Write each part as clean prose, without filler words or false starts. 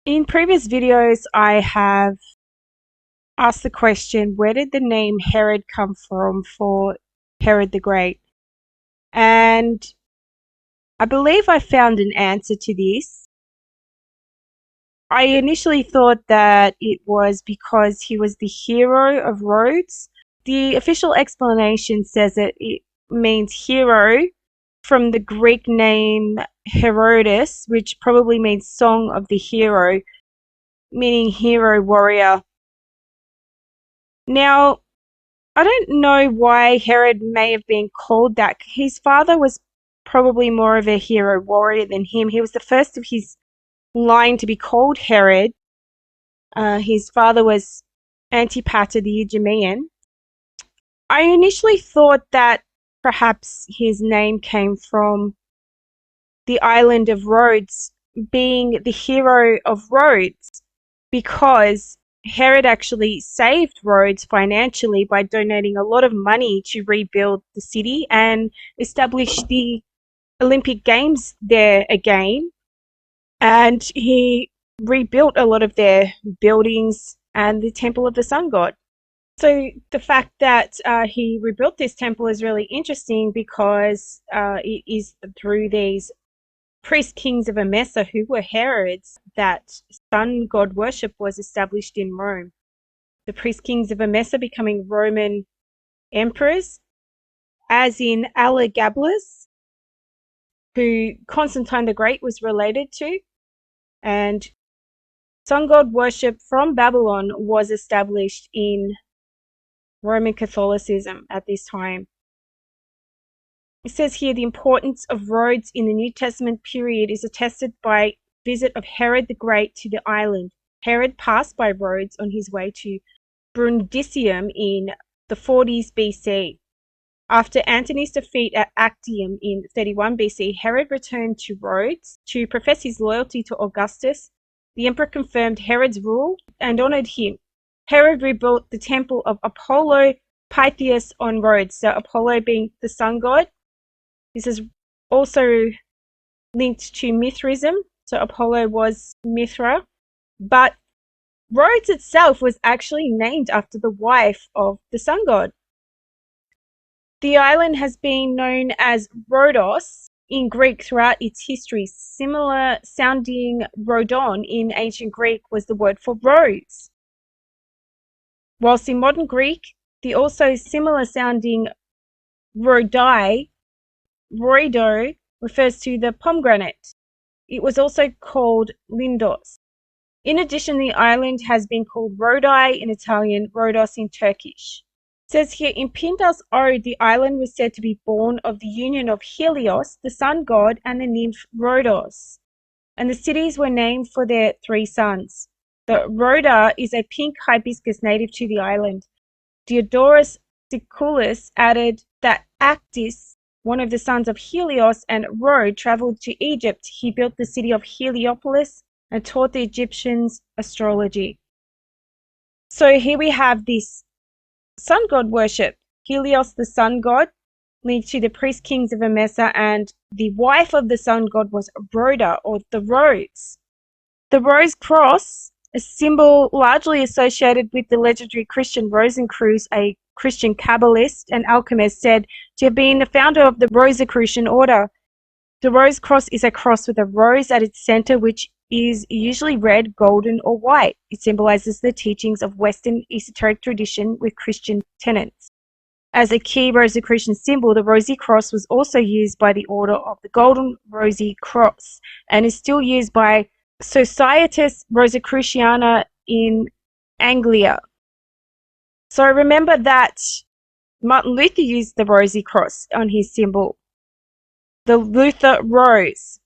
In previous videos, I have asked the question, where did the name Herod come from for Herod the Great? And I believe I found an answer to this. I initially thought that it was because he was the hero of Rhodes. The official explanation says that it means hero from the Greek name Herodes, which probably means song of the hero, meaning hero warrior. Now, I don't know why Herod may have been called that. His father was probably more of a hero warrior than him. He was the first of his line to be called Herod. His father was Antipater the Idumean. I initially thought that perhaps his name came from the island of Rhodes, being the hero of Rhodes, because Herod actually saved Rhodes financially by donating a lot of money to rebuild the city and establish the Olympic Games there again. And he rebuilt a lot of their buildings and the Temple of the Sun God. So the fact that he rebuilt this temple is really interesting because it is through these priest kings of Emesa, who were Herods, that sun god worship was established in Rome. The priest kings of Emesa becoming Roman emperors, as in Elagabalus, who Constantine the Great was related to, and sun god worship from Babylon was established in Roman Catholicism at this time. It says here the importance of Rhodes in the New Testament period is attested by visit of Herod the Great to the island. Herod passed by Rhodes on his way to Brundisium in the 40s BC. After Antony's defeat at Actium in 31 BC, Herod returned to Rhodes to profess his loyalty to Augustus. The emperor confirmed Herod's rule and honored him. Herod rebuilt the temple of Apollo Pythias on Rhodes, so Apollo being the sun god. This is also linked to Mithraism, so Apollo was Mithra, but Rhodes itself was actually named after the wife of the sun god. The island has been known as Rhodos in Greek throughout its history. Similar sounding Rhodon in ancient Greek was the word for rose. Whilst in modern Greek, the also similar sounding Rhodai, Rhoido, refers to the pomegranate. It was also called Lindos. In addition, the island has been called Rhodai in Italian, Rhodos in Turkish. It says here, in Pindus Ode, the island was said to be born of the union of Helios, the sun god, and the nymph Rhodos. And the cities were named for their three sons. The Rhoda is a pink hibiscus native to the island. Diodorus Siculus added that Actis, one of the sons of Helios and Rhode, traveled to Egypt. He built the city of Heliopolis and taught the Egyptians astrology. So here we have this sun god worship. Helios, the sun god, linked to the priest kings of Emesa, and the wife of the sun god was Rhoda, or the rose. The rose cross, a symbol largely associated with the legendary Christian Rosencreutz, a Christian Kabbalist and alchemist, said to have been the founder of the Rosicrucian order. The rose cross is a cross with a rose at its center, which is usually red, golden, or white. It symbolizes the teachings of Western esoteric tradition with Christian tenets. As a key Rosicrucian symbol, the rosy cross was also used by the Order of the Golden Rosy Cross and is still used by Societas Rosicruciana in Anglia. So remember that Martin Luther used the rosy cross on his symbol, the Luther Rose.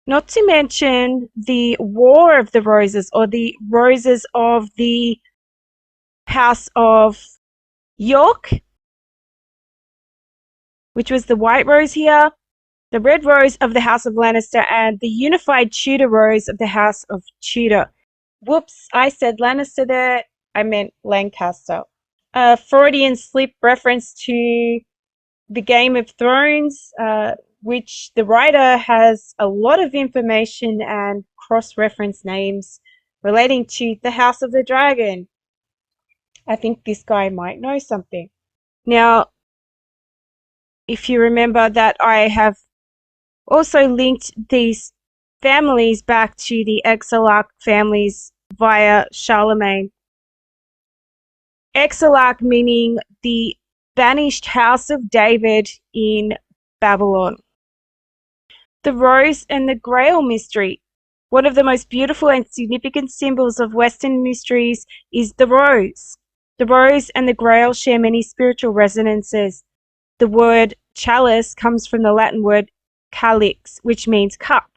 Not to mention the War of the Roses, or the roses of the House of York, which was the white rose here, the red rose of the House of Lannister, and the unified Tudor rose of the House of Tudor. Whoops, I said Lannister there, I meant Lancaster. Freudian slip reference to the Game of Thrones. which the writer has a lot of information and cross-reference names relating to the House of the Dragon. I think this guy might know something. Now, if you remember that I have also linked these families back to the Exilach families via Charlemagne. Exilach meaning the banished house of David in Babylon. The Rose and the Grail mystery. One of the most beautiful and significant symbols of Western mysteries is the rose. The rose and the Grail share many spiritual resonances. The word chalice comes from the Latin word calix, which means cup,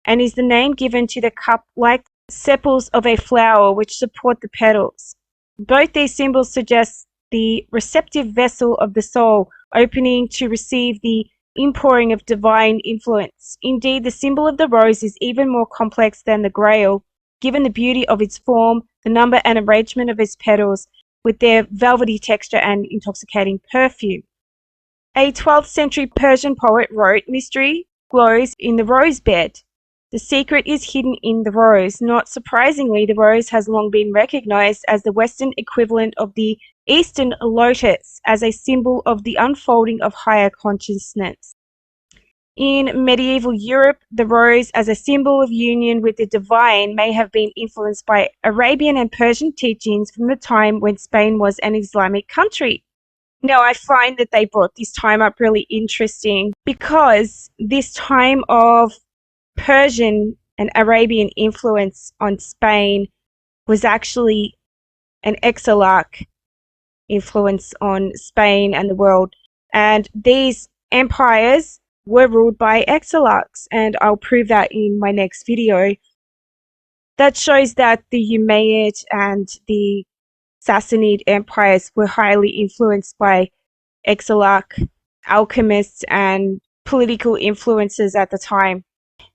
and is the name given to the cup-like sepals of a flower which support the petals. Both these symbols suggest the receptive vessel of the soul, opening to receive the inpouring of divine influence. Indeed, the symbol of the rose is even more complex than the Grail, given the beauty of its form, the number and arrangement of its petals, with their velvety texture and intoxicating perfume. A 12th century Persian poet wrote, "Mystery glows in the rose bed. The secret is hidden in the rose." Not surprisingly, the rose has long been recognized as the Western equivalent of the Eastern lotus, as a symbol of the unfolding of higher consciousness. In medieval Europe, the rose as a symbol of union with the divine may have been influenced by Arabian and Persian teachings from the time when Spain was an Islamic country. Now, I find that they brought this time up really interesting because this time of Persian and Arabian influence on Spain was actually an Exilach influence on Spain and the world. And these empires were ruled by Exilachs, and I'll prove that in my next video. That shows that the Umayyad and the Sassanid empires were highly influenced by Exilach alchemists and political influences at the time.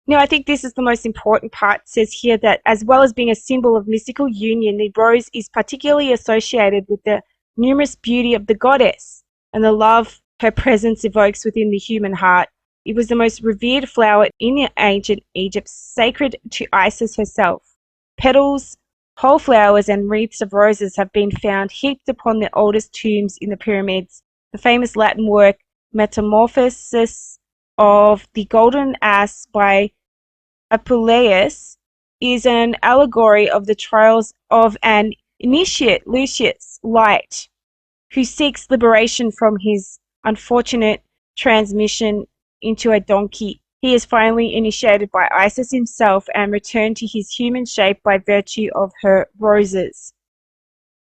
Now, I think this is the most important part. It says here that as well as being a symbol of mystical union, the rose is particularly associated with the numerous beauty of the goddess and the love her presence evokes within the human heart. It was the most revered flower in ancient Egypt, sacred to Isis herself. Petals, whole flowers, and wreaths of roses have been found heaped upon the oldest tombs in the pyramids. The famous Latin work Metamorphosis of the Golden Ass by Apuleius is an allegory of the trials of an initiate, Lucius Light, who seeks liberation from his unfortunate transmission into a donkey. He is finally initiated by Isis himself and returned to his human shape by virtue of her roses.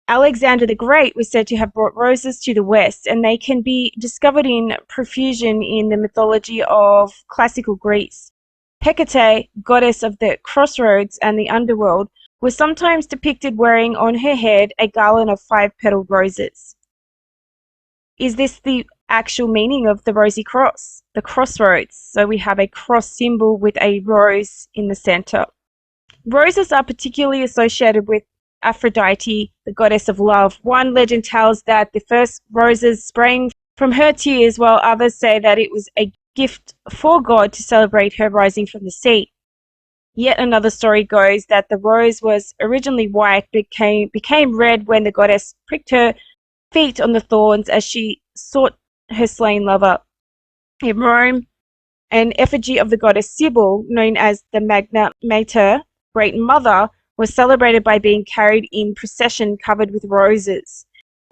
Alexander the Great was said to have brought roses to the West, and they can be discovered in profusion in the mythology of classical Greece. Hecate, goddess of the crossroads and the underworld, was sometimes depicted wearing on her head a garland of 5-petaled roses. Is this the actual meaning of the rosy cross? The crossroads. So we have a cross symbol with a rose in the center. Roses are particularly associated with Aphrodite, the goddess of love. One legend tells that the first roses sprang from her tears, while others say that it was a gift for God to celebrate her rising from the sea. Yet another story goes that the rose was originally white, became red when the goddess pricked her feet on the thorns as she sought her slain lover. In Rome, an effigy of the goddess Sibyl, known as the Magna Mater, Great Mother, was celebrated by being carried in procession covered with roses.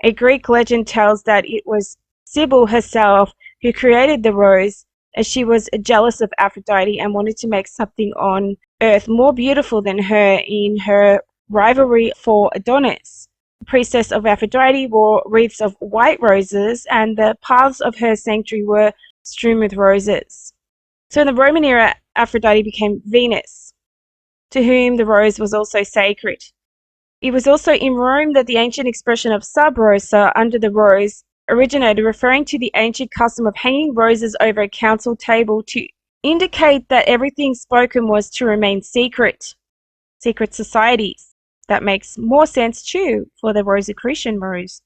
A Greek legend tells that it was Sibyl herself who created the rose, as she was jealous of Aphrodite and wanted to make something on earth more beautiful than her in her rivalry for Adonis. The priestess of Aphrodite wore wreaths of white roses, and the paths of her sanctuary were strewn with roses. So in the Roman era, Aphrodite became Venus, to whom the rose was also sacred. It was also in Rome that the ancient expression of sub rosa, under the rose, originated, referring to the ancient custom of hanging roses over a council table to indicate that everything spoken was to remain secret. Secret societies. That makes more sense too for the Rosicrucian rose.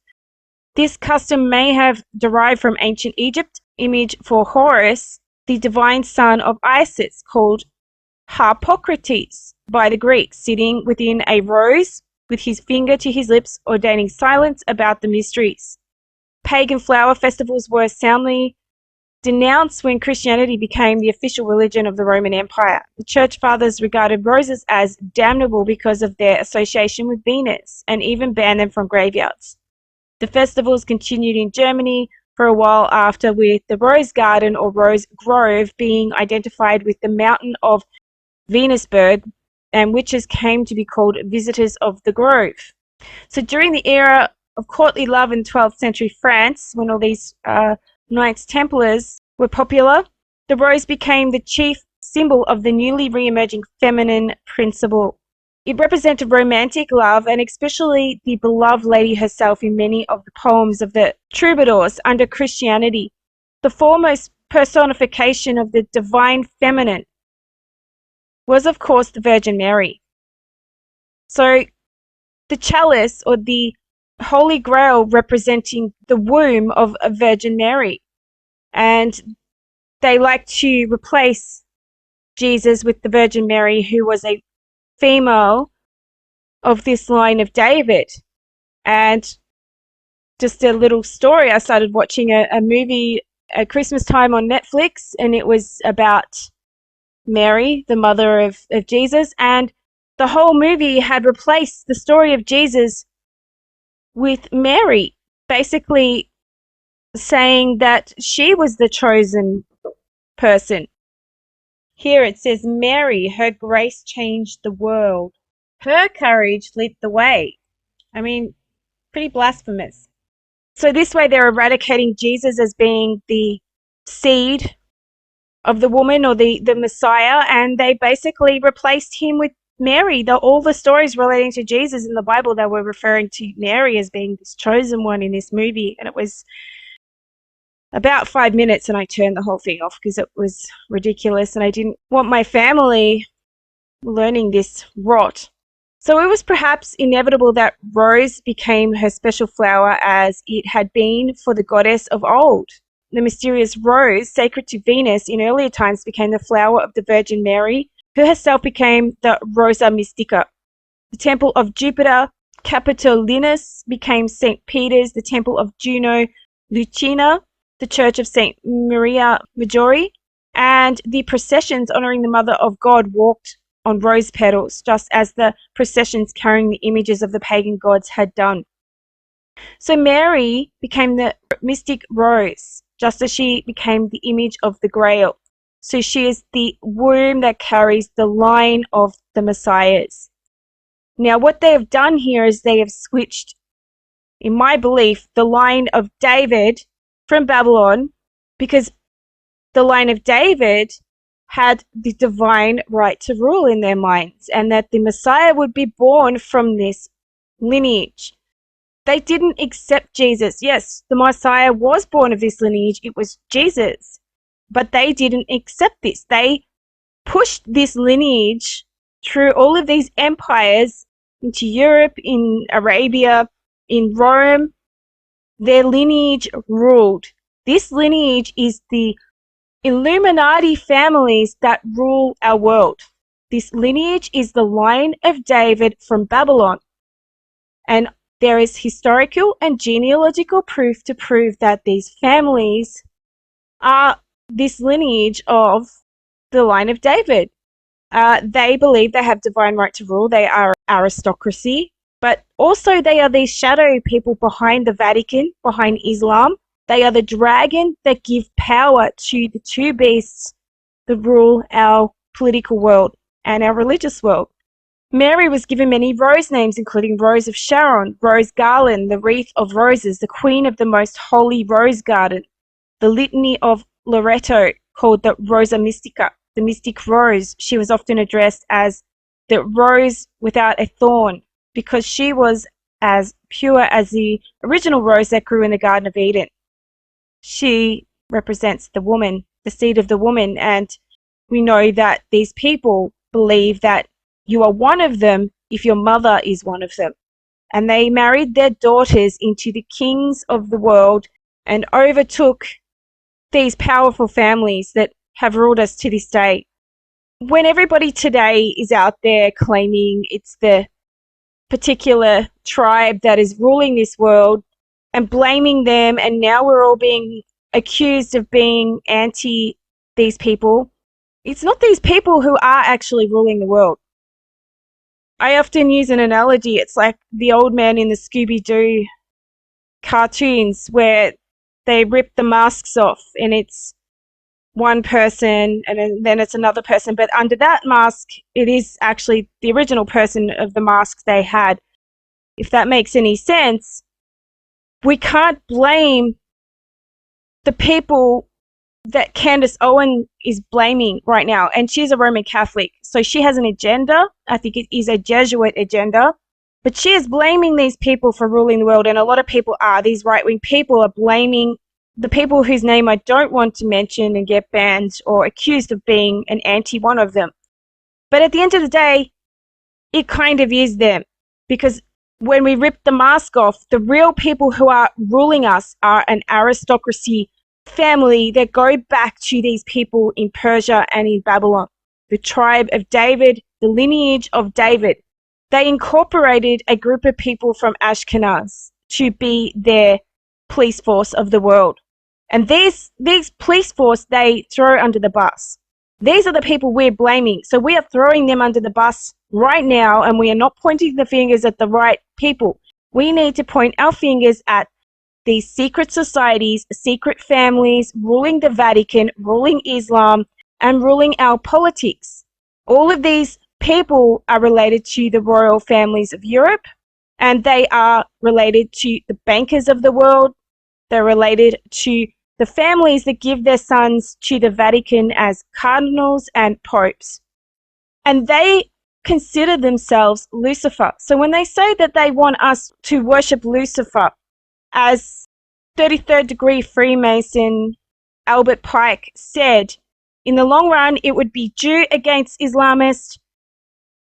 This custom may have derived from ancient Egypt, image for Horus, the divine son of Isis, called Harpocrates by the Greeks, sitting within a rose with his finger to his lips, ordaining silence about the mysteries. Pagan flower festivals were soundly denounced when Christianity became the official religion of the Roman Empire. The church fathers regarded roses as damnable because of their association with Venus, and even banned them from graveyards. The festivals continued in Germany for a while after, with the Rose Garden or Rose Grove being identified with the mountain of Venusberg, and witches came to be called visitors of the grove. So during the era of courtly love in 12th century France, when all these Knights Templars were popular, the rose became the chief symbol of the newly re-emerging feminine principle. It represented romantic love, and especially the beloved lady herself in many of the poems of the troubadours under Christianity. The foremost personification of the divine feminine was, of course, the Virgin Mary. So the chalice, or the Holy Grail, representing the womb of a Virgin Mary. And they like to replace Jesus with the Virgin Mary, who was a female of this line of David. And just a little story, I started watching a movie at Christmas time on Netflix, and it was about Mary, the mother of Jesus, and the whole movie had replaced the story of Jesus with Mary, basically saying that she was the chosen person. Here it says, Mary, her grace changed the world. Her courage lit the way. I mean, pretty blasphemous. So this way they're eradicating Jesus as being the seed of the woman, or the Messiah, and they basically replaced him with Mary. All the stories relating to Jesus in the Bible, they were referring to Mary as being this chosen one in this movie, and it was about 5 minutes and I turned the whole thing off because it was ridiculous and I didn't want my family learning this rot. So it was perhaps inevitable that rose became her special flower, as it had been for the goddess of old. The mysterious rose, sacred to Venus in earlier times, became the flower of the Virgin Mary, who herself became the Rosa Mystica. The temple of Jupiter Capitolinus became St. Peter's, the temple of Juno Lucina, the church of St. Maria Maggiore, and the processions honoring the Mother of God walked on rose petals, just as the processions carrying the images of the pagan gods had done. So Mary became the mystic rose, just as she became the image of the Grail. So she is the womb that carries the line of the Messiahs. Now, what they have done here is they have switched, in my belief, the line of David from Babylon, because the line of David had the divine right to rule in their minds, and that the Messiah would be born from this lineage. They didn't accept Jesus. Yes, the Messiah was born of this lineage. It was Jesus. But they didn't accept this. They pushed this lineage through all of these empires into Europe, in Arabia, in Rome. Their lineage ruled. This lineage is the Illuminati families that rule our world. This lineage is the line of David from Babylon. And there is historical and genealogical proof to prove that these families are this lineage of the line of David. They believe they have divine right to rule. They are aristocracy, but also they are these shadow people behind the Vatican, behind Islam. They are the dragon that give power to the two beasts that rule our political world and our religious world. Mary was given many rose names, including Rose of Sharon, Rose Garland, the Wreath of Roses, the Queen of the Most Holy Rose Garden, the Litany of Loreto, called the Rosa Mystica, the Mystic Rose. She was often addressed as the Rose without a thorn, because she was as pure as the original rose that grew in the Garden of Eden. She represents the woman, the seed of the woman, and we know that these people believe that you are one of them if your mother is one of them. And they married their daughters into the kings of the world and overtook these powerful families that have ruled us to this day. When everybody today is out there claiming it's the particular tribe that is ruling this world and blaming them, and now we're all being accused of being anti these people, it's not these people who are actually ruling the world. I often use an analogy. It's like the old man in the Scooby-Doo cartoons where they rip the masks off and it's one person and then it's another person, but under that mask it is actually the original person of the mask they had. If that makes any sense, we can't blame the people that Candace Owen is blaming right now. And she's a Roman Catholic, so she has an agenda. I think it is a Jesuit agenda. But she is blaming these people for ruling the world, and a lot of people are. These right-wing people are blaming the people whose name I don't want to mention and get banned or accused of being an anti-one of them. But at the end of the day, it kind of is them. Because when we rip the mask off, the real people who are ruling us are an aristocracy family that go back to these people in Persia and in Babylon. The tribe of David, the lineage of David. They incorporated a group of people from Ashkenaz to be their police force of the world. And these police force, they throw under the bus. These are the people we're blaming. So we are throwing them under the bus right now, and we are not pointing the fingers at the right people. We need to point our fingers at these secret societies, secret families, ruling the Vatican, ruling Islam, and ruling our politics. All of these people are related to the royal families of Europe, and they are related to the bankers of the world. They're related to the families that give their sons to the Vatican as cardinals and popes. And they consider themselves Lucifer. So when they say that they want us to worship Lucifer, as 33rd degree Freemason Albert Pike said, in the long run, it would be Jew against Islamist,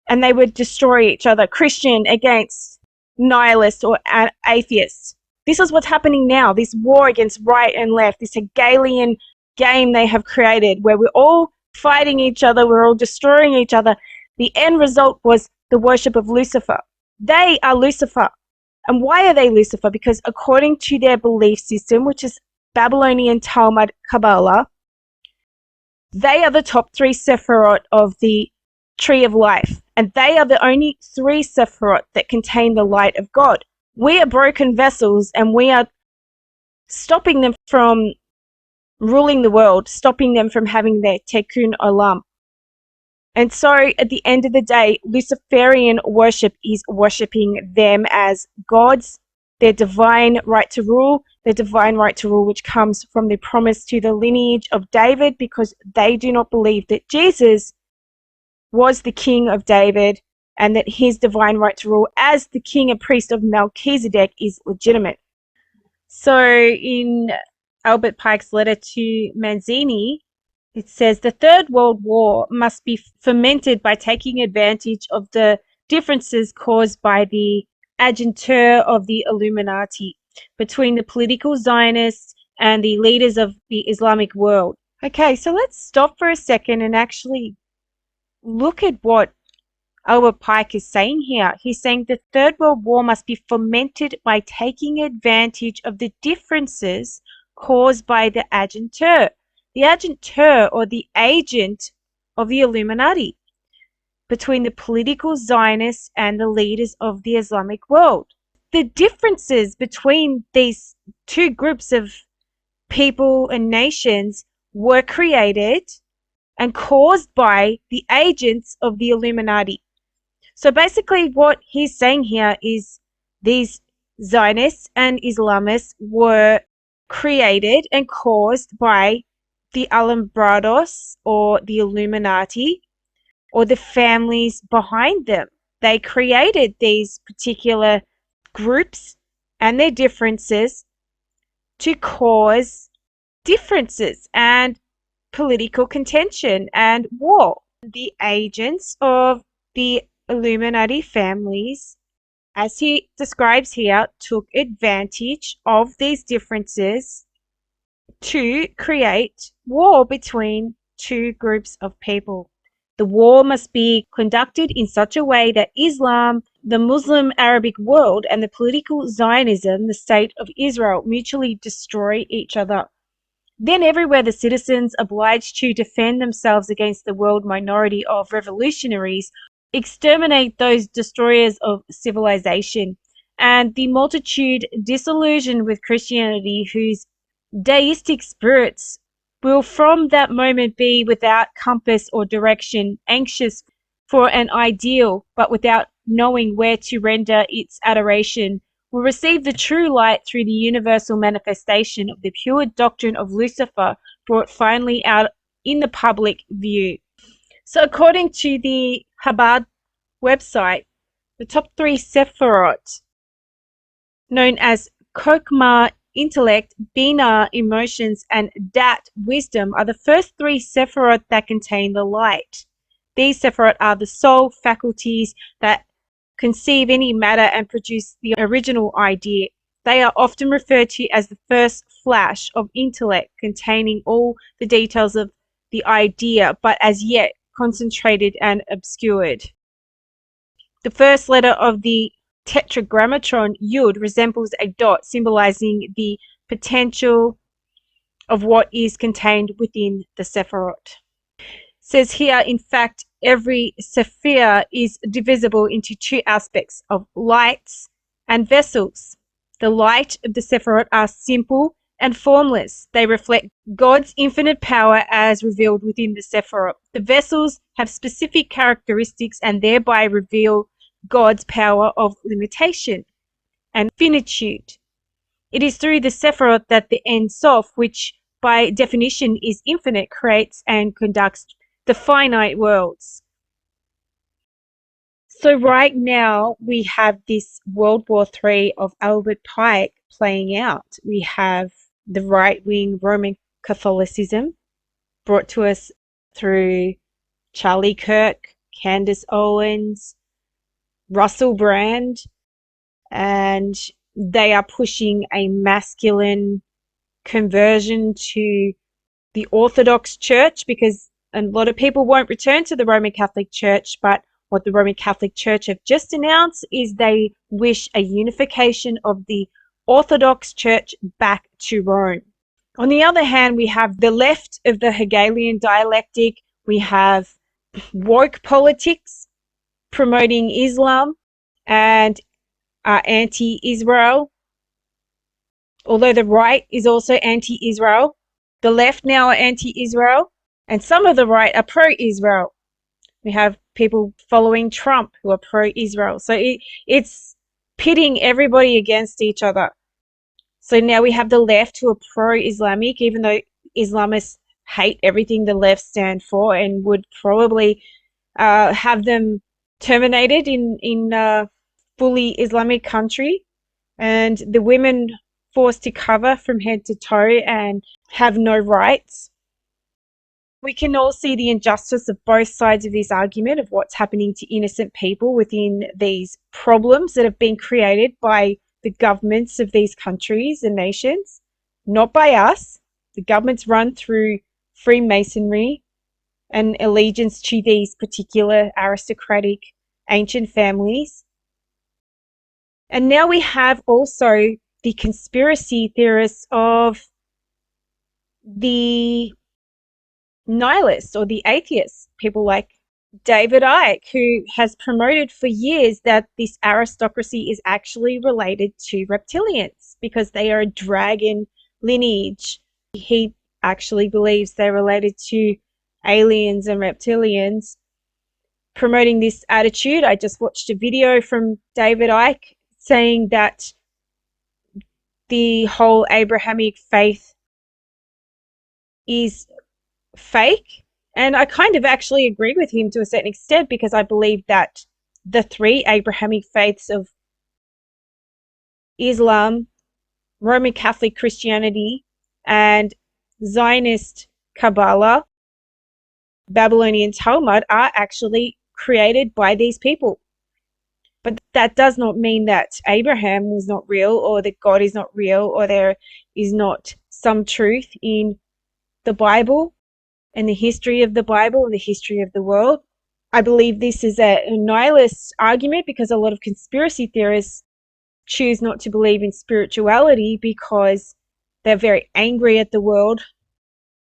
and they would destroy each other, Christian against nihilist or atheist. This is what's happening now, this war against right and left, this Hegelian game they have created where we're all fighting each other, we're all destroying each other. The end result was the worship of Lucifer. They are Lucifer. And why are they Lucifer? Because according to their belief system, which is Babylonian Talmud Kabbalah, they are the top 3 Sephirot of the Tree of Life. And they are the only 3 Sephirot that contain the light of God. We are broken vessels, and we are stopping them from ruling the world, stopping them from having their Tikkun Olam. And so at the end of the day, Luciferian worship is worshipping them as gods, their divine right to rule, which comes from the promise to the lineage of David, because they do not believe that Jesus was the king of David and that his divine right to rule as the king and priest of Melchizedek is legitimate. So in Albert Pike's letter to Manzini, it says the Third World War must be fomented by taking advantage of the differences caused by the agentur of the Illuminati between the political Zionists and the leaders of the Islamic world. Okay, so let's stop for a second and actually look at what Albert Pike is saying here. He's saying the Third World War must be fomented by taking advantage of the differences caused by the agentur. The agentur, or the agent of the Illuminati, between the political Zionists and the leaders of the Islamic world. The differences between these two groups of people and nations were created and caused by the agents of the Illuminati. So basically what he's saying here is these Zionists and Islamists were created and caused by the Alumbrados, or the Illuminati, or the families behind them. They created these particular groups and their differences to cause differences and political contention and war. The agents of the Illuminati families, as he describes here, took advantage of these differences to create war between two groups of people. The war must be conducted in such a way that Islam, the Muslim Arabic world, and the political Zionism, the state of Israel, mutually destroy each other. Then everywhere the citizens obliged to defend themselves against the world minority of revolutionaries, exterminate those destroyers of civilization, and the multitude disillusioned with Christianity, whose deistic spirits will from that moment be without compass or direction, anxious for an ideal, but without knowing where to render its adoration, will receive the true light through the universal manifestation of the pure doctrine of Lucifer, brought finally out in the public view. So according to the Chabad website, the top three Sephirot, known as Kokma, intellect, Bina, emotions, and Dat, wisdom, are the first three Sephirot that contain the light. These Sephirot are the soul faculties that conceive any matter and produce the original idea. They are often referred to as the first flash of intellect, containing all the details of the idea, but as yet concentrated and obscured. The first letter of the tetragrammaton Yud resembles a dot, symbolizing the potential of what is contained within the Sephirot. Says here, in fact, every sephir is divisible into two aspects of lights and vessels. The light of the Sephirot are simple and formless. They reflect God's infinite power as revealed within the Sephirot. The vessels have specific characteristics and thereby reveal God's power of limitation and finitude. It is through the Sephirot that the Ein Sof, which by definition is infinite, creates and conducts the finite worlds. So right now we have this World War III of Albert Pike playing out. We have the right-wing Roman Catholicism brought to us through Charlie Kirk, Candace Owens, Russell Brand, and they are pushing a masculine conversion to the Orthodox Church, because a lot of people won't return to the Roman Catholic Church, but what the Roman Catholic Church have just announced is they wish a unification of the Orthodox Church back to Rome. On the other hand, we have the left of the Hegelian dialectic. We have woke politics promoting Islam and are anti-Israel. Although the right is also anti-Israel, the left now are anti-Israel, and some of the right are pro-Israel. We have people following Trump who are pro-Israel. So it's pitting everybody against each other. So now we have the left who are pro-Islamic, even though Islamists hate everything the left stand for and would probably have them terminated in a fully Islamic country, and the women forced to cover from head to toe and have no rights. We can all see the injustice of both sides of this argument of what's happening to innocent people within these problems that have been created by the governments of these countries and nations, not by us. The governments run through Freemasonry and allegiance to these particular aristocratic ancient families. And now we have also the conspiracy theorists of the nihilists or the atheists, people like David Icke, who has promoted for years that this aristocracy is actually related to reptilians because they are a dragon lineage. He actually believes they're related to aliens and reptilians, promoting this attitude. I just watched a video from David Icke saying that the whole Abrahamic faith is fake. And I kind of actually agree with him to a certain extent, because I believe that the three Abrahamic faiths of Islam, Roman Catholic Christianity, and Zionist Kabbalah, Babylonian Talmud, are actually created by these people. But that does not mean that Abraham was not real, or that God is not real, or there is not some truth in the Bible. and the history of the Bible and the history of the world. I believe this is a nihilist argument because a lot of conspiracy theorists choose not to believe in spirituality because they're very angry at the world.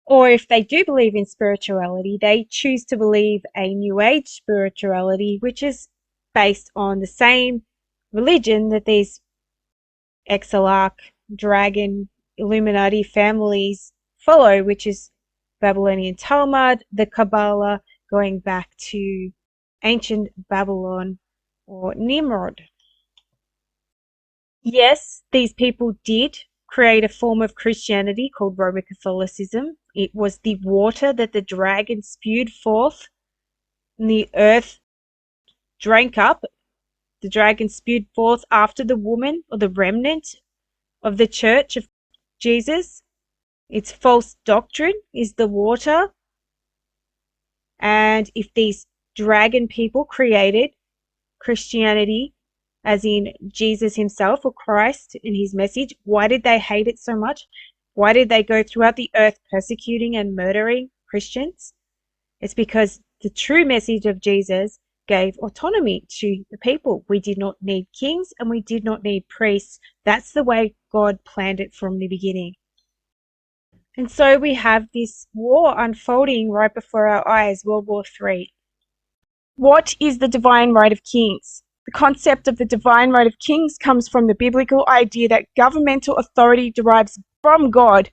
Or if they do believe in spirituality, they choose to believe a New Age spirituality, which is based on the same religion that these Exilach, Dragon, Illuminati families follow, which is Babylonian Talmud, the Kabbalah, going back to ancient Babylon or Nimrod. Yes, these people did create a form of Christianity called Roman Catholicism. It was the water that the dragon spewed forth, and the earth drank up. The dragon spewed forth after the woman, or the remnant of the church of Jesus. Its false doctrine is the water. And if these dragon people created Christianity, as in Jesus himself or Christ in his message, why did they hate it so much? Why did they go throughout the earth persecuting and murdering Christians? It's because the true message of Jesus gave autonomy to the people. We did not need kings and we did not need priests. That's the way God planned it from the beginning. And so we have this war unfolding right before our eyes, World War III. What is the divine right of kings? The concept of the divine right of kings comes from the biblical idea that governmental authority derives from God.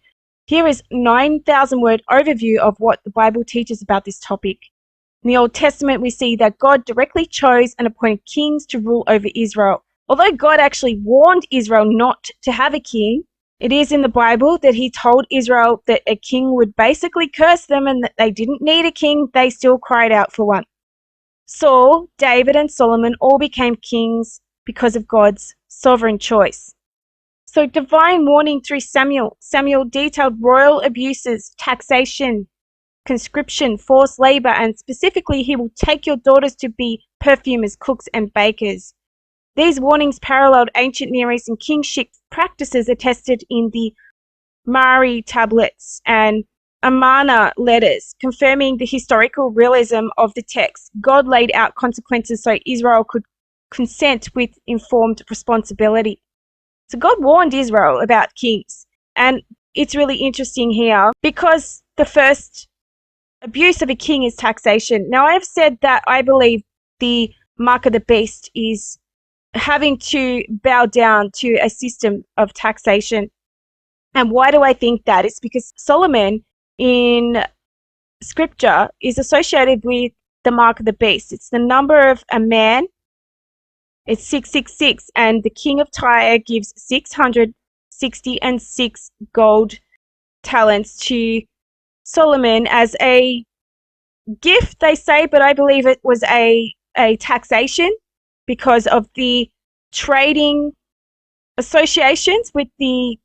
Here is 9,000 word overview of what the Bible teaches about this topic. In the Old Testament, we see that God directly chose and appointed kings to rule over Israel. Although God actually warned Israel not to have a king, it is in the Bible that he told Israel that a king would basically curse them and that they didn't need a king. They still cried out for one. Saul, David, and Solomon all became kings because of God's sovereign choice. So divine warning through Samuel. Samuel detailed royal abuses, taxation, conscription, forced labor, and specifically, he will take your daughters to be perfumers, cooks, and bakers. These warnings paralleled ancient Near Eastern kingship practices attested in the Mari tablets and Amana letters, confirming the historical realism of the text. God laid out consequences so Israel could consent with informed responsibility. So God warned Israel about kings. And it's really interesting here because the first abuse of a king is taxation. Now, I've said that I believe the mark of the beast is having to bow down to a system of taxation. And why do I think that? It's because Solomon in scripture is associated with the mark of the beast. It's the number of a man. It's 666, and the king of Tyre gives 666 gold talents to Solomon as a gift, they say, but I believe it was a taxation because of the trading associations with the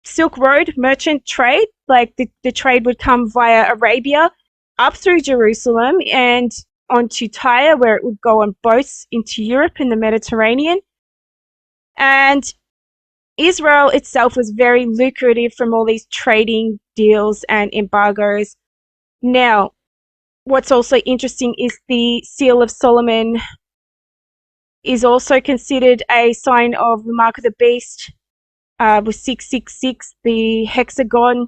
Silk Road merchant trade. Like the trade would come via Arabia up through Jerusalem and onto Tyre, where it would go on boats into Europe and the Mediterranean. And Israel itself was very lucrative from all these trading deals and embargoes. Now, what's also interesting is the Seal of Solomon is also considered a sign of the mark of the beast, with 666, the hexagon.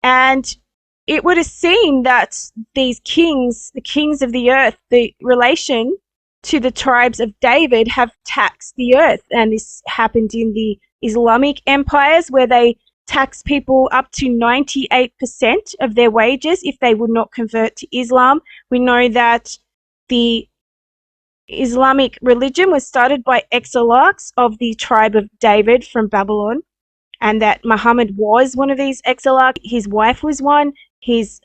And it would have seemed that these kings, the kings of the earth, the relation to the tribes of David have taxed the earth. And this happened in the Islamic empires where they tax people up to 98% of their wages if they would not convert to Islam. We know that the Islamic religion was started by exilachs of the tribe of David from Babylon, and that Muhammad was one of these exilachs. His wife was one. His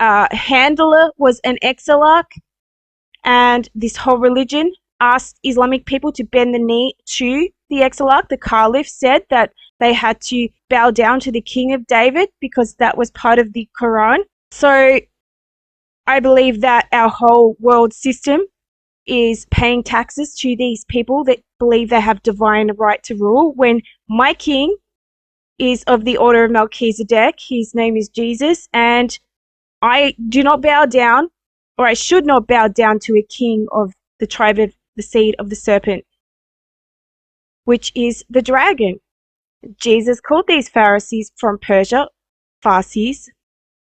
handler was an exilach, and this whole religion asked Islamic people to bend the knee to the exilach. The caliph said that they had to bow down to the king of David because that was part of the Quran. So I believe that our whole world system is paying taxes to these people that believe they have divine right to rule, when my king is of the order of Melchizedek. His name is Jesus, and I do not bow down, or I should not bow down to a king of the tribe of the seed of the serpent, which is the dragon. Jesus called these Pharisees from Persia Parsis,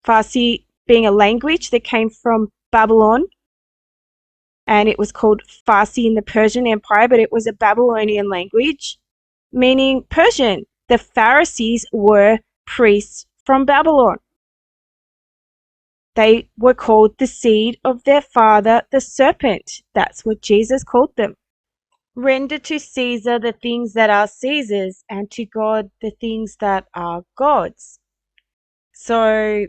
Farsi being a language that came from Babylon, and it was called Farsi in the Persian Empire, but it was a Babylonian language, meaning Persian. The Pharisees were priests from Babylon. They were called the seed of their father, the serpent. That's what Jesus called them. Render to Caesar the things that are Caesar's, and to God the things that are God's. So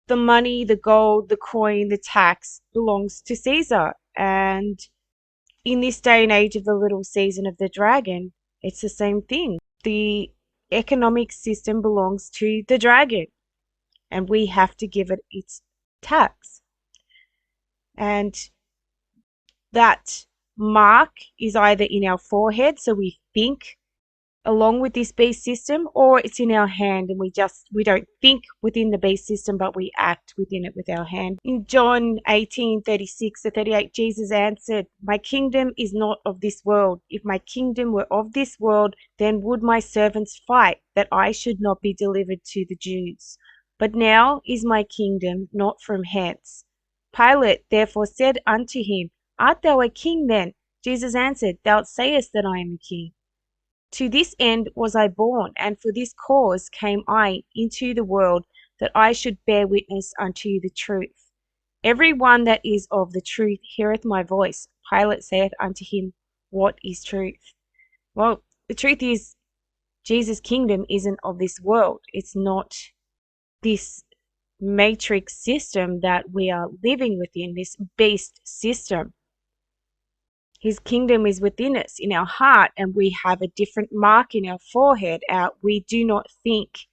the money, the gold, the coin, the tax belongs to Caesar. And in this day and age of the little season of the dragon, it's the same thing. The economic system belongs to the dragon, and we have to give it its tax. And that mark is either in our forehead, so we think along with this beast system, or it's in our hand and we don't think within the beast system, but we act within it with our hand. In John 18:36-38, Jesus answered, "My kingdom is not of this world. If my kingdom were of this world, then would my servants fight, that I should not be delivered to the Jews. But now is my kingdom not from hence." Pilate therefore said unto him, "Art thou a king then?" Jesus answered, "Thou sayest that I am a king. To this end was I born, and for this cause came I into the world, that I should bear witness unto the truth. Every one that is of the truth heareth my voice." Pilate saith unto him, "What is truth?" Well, the truth is, Jesus' kingdom isn't of this world. It's not this matrix system that we are living within, this beast system. His kingdom is within us, in our heart, and we have a different mark in our forehead. We do not think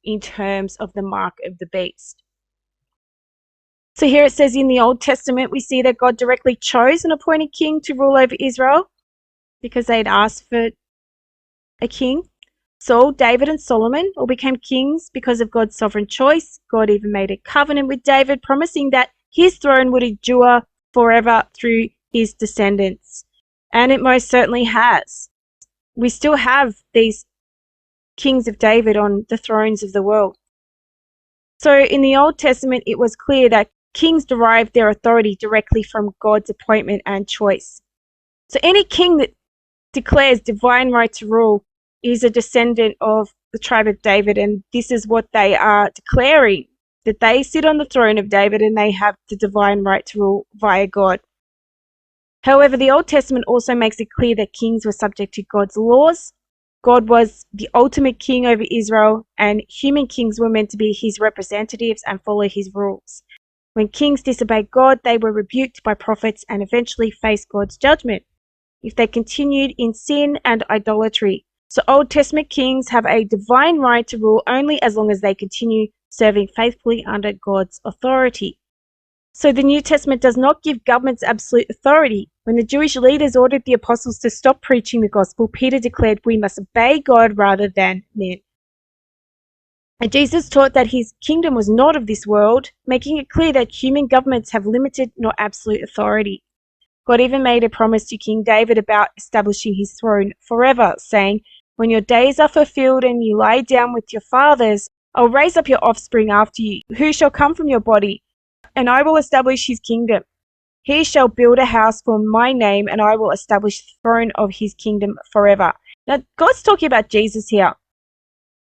in terms of the mark of the beast. So here it says in the Old Testament, we see that God directly chose an appointed king to rule over Israel because they'd asked for a king. Saul, David, and Solomon all became kings because of God's sovereign choice. God even made a covenant with David, promising that his throne would endure forever through his descendants. And it most certainly has. We still have these kings of David on the thrones of the world. So in the Old Testament, it was clear that kings derived their authority directly from God's appointment and choice. So any king that declares divine right to rule is a descendant of the tribe of David, and this is what they are declaring, that they sit on the throne of David and they have the divine right to rule via God. However, the Old Testament also makes it clear that kings were subject to God's laws. God was the ultimate king over Israel, and human kings were meant to be his representatives and follow his rules. When kings disobeyed God, they were rebuked by prophets and eventually faced God's judgment if they continued in sin and idolatry. So Old Testament kings have a divine right to rule only as long as they continue serving faithfully under God's authority. So the New Testament does not give governments absolute authority. When the Jewish leaders ordered the apostles to stop preaching the gospel, Peter declared, "We must obey God rather than men." And Jesus taught that his kingdom was not of this world, making it clear that human governments have limited, not absolute authority. God even made a promise to King David about establishing his throne forever, saying, "When your days are fulfilled and you lie down with your fathers, I'll raise up your offspring after you, who shall come from your body, and I will establish his kingdom. He shall build a house for my name, and I will establish the throne of his kingdom forever." Now, God's talking about Jesus here,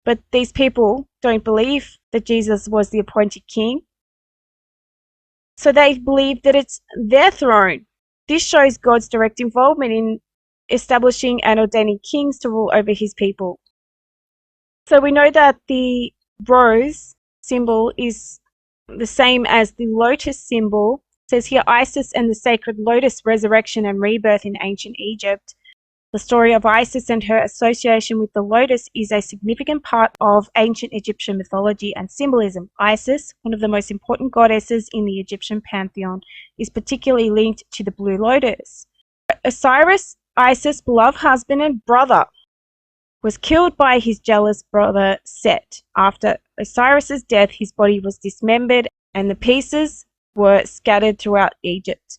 but these people don't believe that Jesus was the appointed king. So they believe that it's their throne. This shows God's direct involvement in establishing and ordaining kings to rule over his people. So we know that the rose symbol is the same as the lotus symbol. It says here, Isis and the sacred lotus, resurrection and rebirth in ancient Egypt. The story of Isis and her association with the lotus is a significant part of ancient Egyptian mythology and symbolism. Isis, one of the most important goddesses in the Egyptian pantheon, is particularly linked to the blue lotus. Osiris, Isis' beloved husband and brother. was killed by his jealous brother Set. After Osiris's death, his body was dismembered and the pieces were scattered throughout Egypt.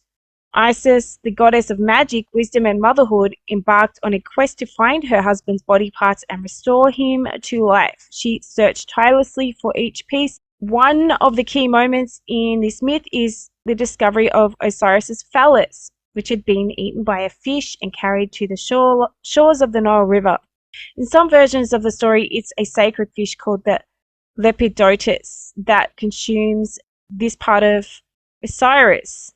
Isis, the goddess of magic, wisdom, and motherhood, embarked on a quest to find her husband's body parts and restore him to life. She searched tirelessly for each piece. One of the key moments in this myth is the discovery of Osiris's phallus, which had been eaten by a fish and carried to the shores of the Nile River. In some versions of the story, it's a sacred fish called the Lepidotus that consumes this part of Osiris.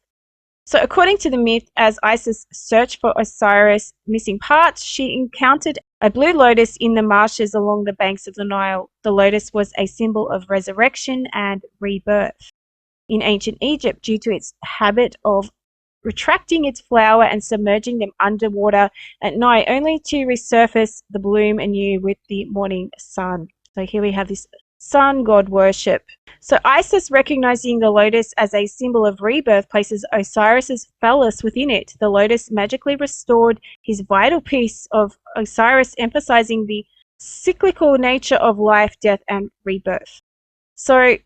So according to the myth, as Isis searched for Osiris' missing parts, she encountered a blue lotus in the marshes along the banks of the Nile. The lotus was a symbol of resurrection and rebirth in ancient Egypt due to its habit of retracting its flower and submerging them underwater at night, only to resurface the bloom anew with the morning sun. So here we have this sun god worship. So Isis, recognizing the lotus as a symbol of rebirth, places Osiris's phallus within it. The lotus magically restored his vital piece of Osiris, emphasizing the cyclical nature of life, death, and rebirth. So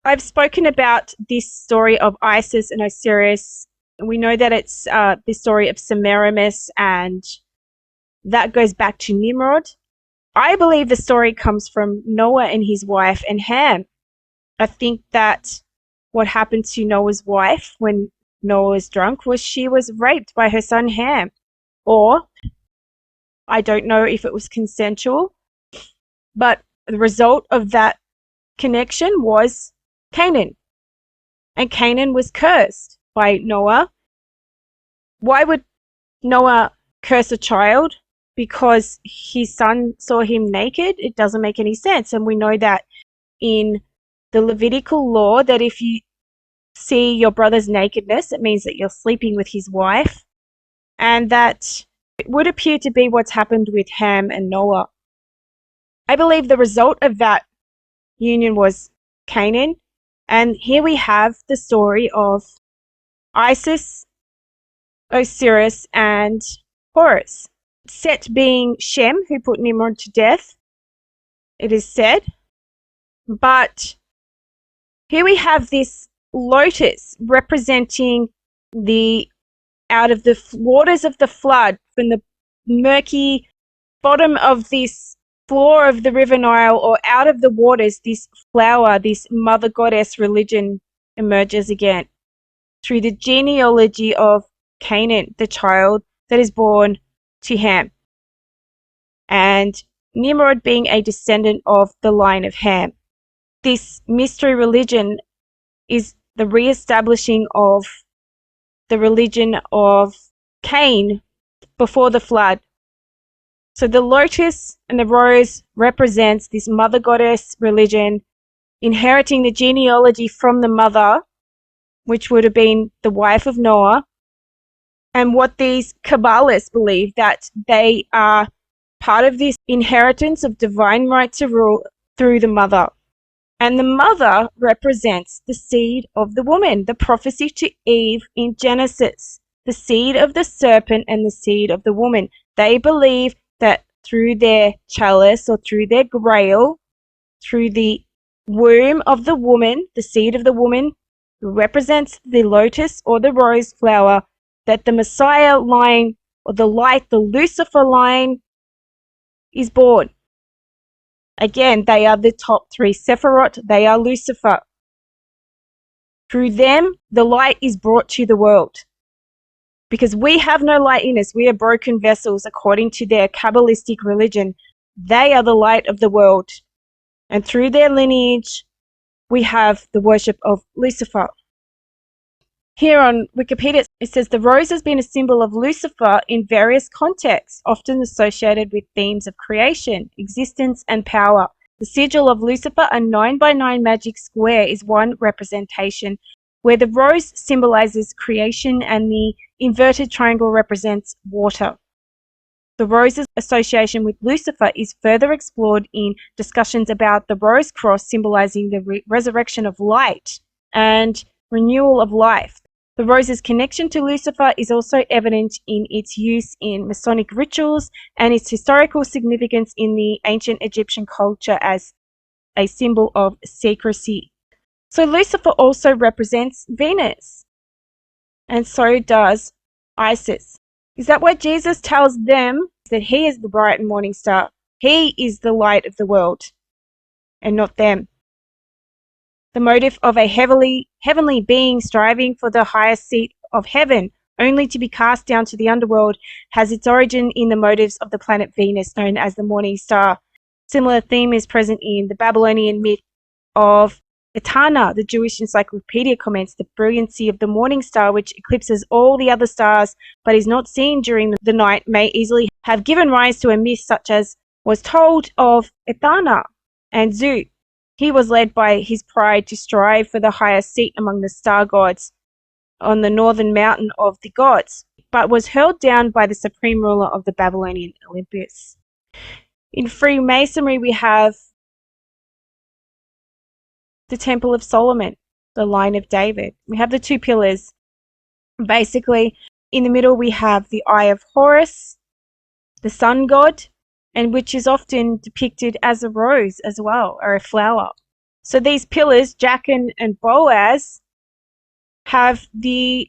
I've spoken about this story of Isis and Osiris. We know that it's the story of Semiramis, and that goes back to Nimrod. I believe the story comes from Noah and his wife and Ham. I think that what happened to Noah's wife when Noah was drunk was she was raped by her son Ham. Or, I don't know if it was consensual, but the result of that connection was Canaan. And Canaan was cursed by Noah. Why would Noah curse a child? Because his son saw him naked? It doesn't make any sense. And we know that in the Levitical law that if you see your brother's nakedness, it means that you're sleeping with his wife. And that it would appear to be what's happened with Ham and Noah. I believe the result of that union was Canaan. And here we have the story of Isis, Osiris, and Horus. Set being Shem, who put Nimrod to death, it is said. But here we have this lotus representing the out of the waters of the flood, from the murky bottom of this floor of the river Nile, or out of the waters, this flower, this mother goddess religion emerges again through the genealogy of Canaan, the child that is born to Ham, and Nimrod being a descendant of the line of Ham. This mystery religion is the re-establishing of the religion of Cain before the flood. So the lotus and the rose represents this mother goddess religion, inheriting the genealogy from the mother, which would have been the wife of Noah, and what these Kabbalists believe, that they are part of this inheritance of divine right to rule through the mother. And the mother represents the seed of the woman, the prophecy to Eve in Genesis, the seed of the serpent and the seed of the woman. They believe that through their chalice or through their grail, through the womb of the woman, the seed of the woman, who represents the lotus or the rose flower, that the Messiah line or the light, the Lucifer line, is born. Again, they are the top three Sephirot, they are Lucifer. Through them, the light is brought to the world. Because we have no light in us, we are broken vessels according to their Kabbalistic religion. They are the light of the world. And through their lineage, we have the worship of Lucifer. Here on Wikipedia, it says the rose has been a symbol of Lucifer in various contexts, often associated with themes of creation, existence, and power. The sigil of Lucifer, a 9x9 magic square, is one representation, where the rose symbolizes creation and the inverted triangle represents water. The rose's association with Lucifer is further explored in discussions about the rose cross symbolizing the resurrection of light and renewal of life. The rose's connection to Lucifer is also evident in its use in Masonic rituals and its historical significance in the ancient Egyptian culture as a symbol of secrecy. So Lucifer also represents Venus, and so does Isis. Is that why Jesus tells them that he is the bright and morning star? He is the light of the world, and not them. The motive of a heavenly being striving for the highest seat of heaven, only to be cast down to the underworld, has its origin in the motives of the planet Venus, known as the morning star. Similar theme is present in the Babylonian myth of Etana. The Jewish encyclopedia comments the brilliancy of the morning star, which eclipses all the other stars but is not seen during the night, may easily have given rise to a myth such as was told of Etana and Zu. He was led by his pride to strive for the highest seat among the star gods on the northern mountain of the gods, but was hurled down by the supreme ruler of the Babylonian Olympus. In Freemasonry, we have the Temple of Solomon, the Line of David. We have the two pillars. Basically, in the middle, we have the Eye of Horus, the sun god, and which is often depicted as a rose as well, or a flower. So these pillars, Jachin and Boaz, have the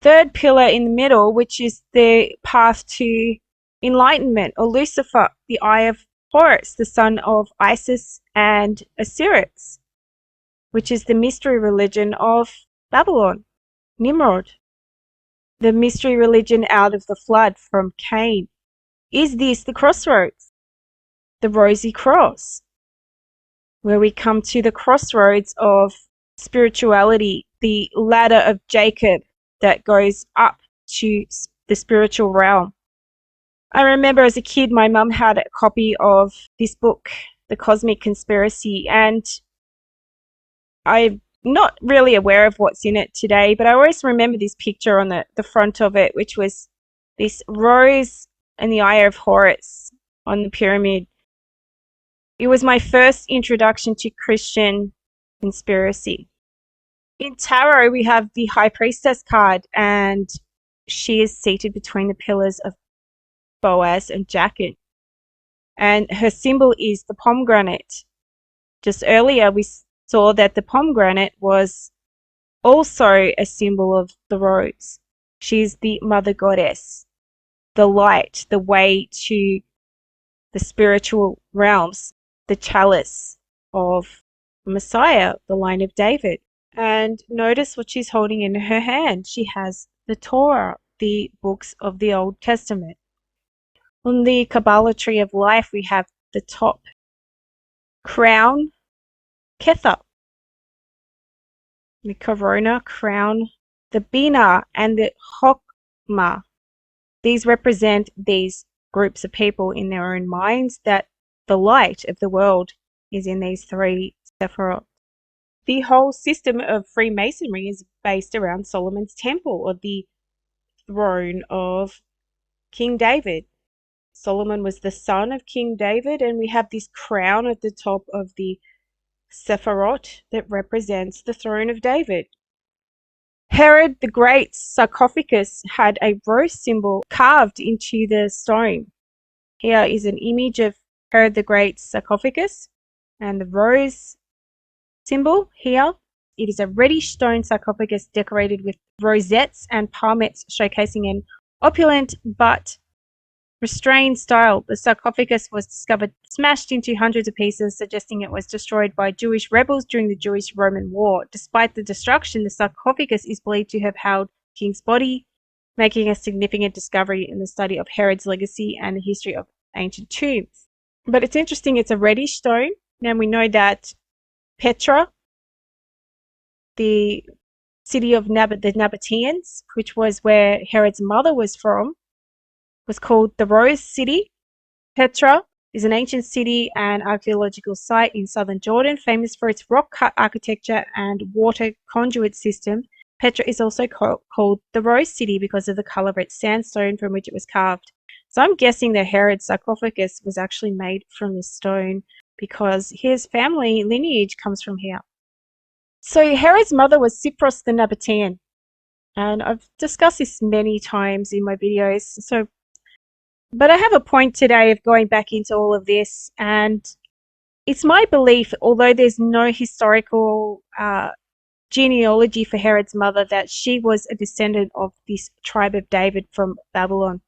third pillar in the middle, which is the path to enlightenment, or Lucifer, the Eye of Horus, the son of Isis and Osiris, which is the mystery religion of Babylon, Nimrod, the mystery religion out of the flood from Cain. Is this the crossroads, the rosy cross, where we come to the crossroads of spirituality, the ladder of Jacob that goes up to the spiritual realm? I remember as a kid, my mum had a copy of this book, The Cosmic Conspiracy, and I'm not really aware of what's in it today, but I always remember this picture on the front of it, which was this rose and the Eye of Horus on the pyramid. It was my first introduction to Christian conspiracy. In tarot, we have the High Priestess card, and she is seated between the pillars of Boaz and Jachin. And her symbol is the pomegranate. Just earlier, we saw that the pomegranate was also a symbol of the rose. She's the mother goddess, the light, the way to the spiritual realms, the chalice of Messiah, the line of David. And notice what she's holding in her hand. She has the Torah, the books of the Old Testament. On the Kabbalah tree of life, we have the top crown, Kether, the corona, crown, the Bina, and the Chokmah. These represent these groups of people in their own minds, that the light of the world is in these three Sephirot. The whole system of Freemasonry is based around Solomon's temple, or the throne of King David. Solomon was the son of King David, and we have this crown at the top of the Sephirot that represents the throne of David. Herod the Great's sarcophagus had a rose symbol carved into the stone. Here is an image of Herod the Great's sarcophagus and the rose symbol here. It is a reddish stone sarcophagus decorated with rosettes and palmettes, showcasing an opulent but restrained style. The sarcophagus was discovered smashed into hundreds of pieces, suggesting it was destroyed by Jewish rebels during the Jewish-Roman War. Despite the destruction, the sarcophagus is believed to have held King's body, making a significant discovery in the study of Herod's legacy and the history of ancient tombs. But it's interesting, it's a reddish stone. Now we know that Petra, the city of the Nabateans, which was where Herod's mother was from, was called the Rose City. Petra is an ancient city and archaeological site in southern Jordan, famous for its rock-cut architecture and water conduit system. Petra is also called the Rose City because of the color of its sandstone from which it was carved. So I'm guessing that Herod's sarcophagus was actually made from this stone because his family lineage comes from here. So Herod's mother was Cypros the Nabatean. And I've discussed this many times in my videos. But I have a point today of going back into all of this, and it's my belief, although there's no historical genealogy for Herod's mother, that she was a descendant of this tribe of David from Babylon.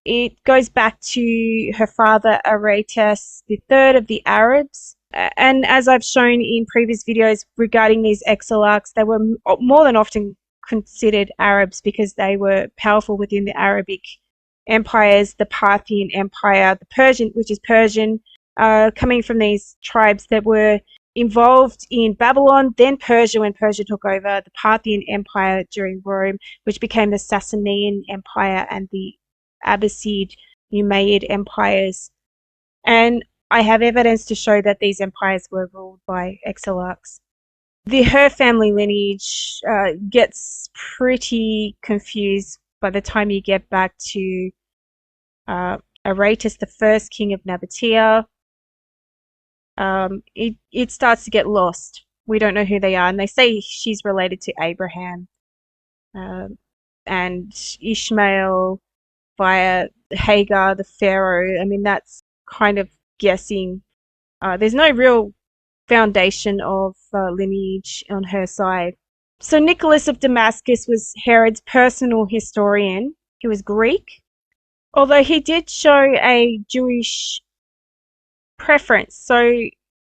It goes back to her father, Aretas III of the Arabs. And as I've shown in previous videos regarding these Exilachs, they were more than often considered Arabs because they were powerful within the Arabic empires, the Parthian Empire, the Persian, which is Persian, coming from these tribes that were involved in Babylon, then Persia when Persia took over, the Parthian Empire during Rome, which became the Sasanian Empire, and the Abbasid, Umayyad empires. And I have evidence to show that these empires were ruled by Exilachs. Her family lineage gets pretty confused by the time you get back to Aretas, the first king of Nabatea. It starts to get lost. We don't know who they are, and they say she's related to Abraham and Ishmael via Hagar, the Pharaoh. I mean, that's kind of guessing. There's no real foundation of lineage on her side. So Nicholas of Damascus was Herod's personal historian. He was Greek, although he did show a Jewish preference. So